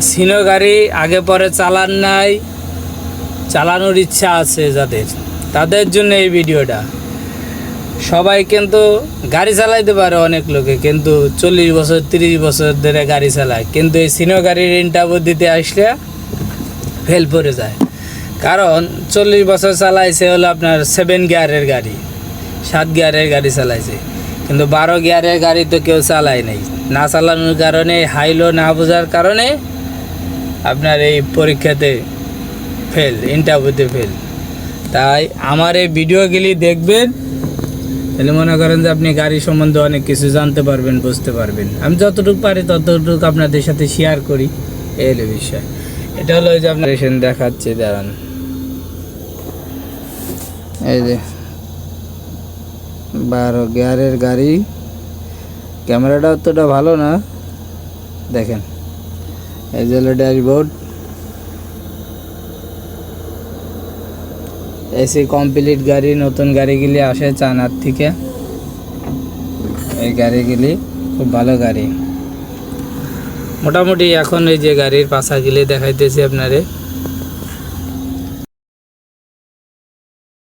সিনো গাড়ি আগে পরে চালান নাই, চালানোর ইচ্ছা আছে যাদের, তাদের জন্য এই ভিডিওটা। সবাই কিন্তু গাড়ি চালাইতে পারে অনেক লোকে, কিন্তু 40 বছর 30 বছর ধরে গাড়ি চালায়, কিন্তু এই সিনো গাড়ির ইন্টারভিউ দিতে আসলে ফেল পড়ে যায়। কারণ 40 বছর চালাইছে হলো আপনার 7 গিয়ারের গাড়ি, 7 গিয়ারের গাড়ি চালাইছে, কিন্তু 12 গিয়ারের গাড়ি তো কেউ চালায় নাই। না চালানোর কারণে, হাইলো না বোঝার কারণে আপনার এই পরীক্ষাতে ফেল, ইন্টারভিউতে ফেল। তাই আমার এই ভিডিওগুলি দেখবেন, তাহলে মনে করেন যে আপনি গাড়ি সম্বন্ধে অনেক কিছু জানতে পারবেন, বুঝতে পারবেন। আমি যতটুকু পারি ততটুকু আপনাদের সাথে শেয়ার করি, এই হলো বিষয়। এটা হলো যে আপনার দেখাচ্ছি, দাঁড়ান। এই যে 12 গিয়ারের গাড়ি, ক্যামেরাটা অতটা ভালো না, দেখেন। এই যে হলো ড্যাশবোর্ড, এসি কমপ্লিট গাড়ি, নতুন গাড়িগুলি আসে চায়নার থেকে। এই গাড়িগুলি খুব ভালো গাড়ি মোটামুটি। এখন এই যে গাড়ির পাশাগুলি দেখাইতেছি আপনারে।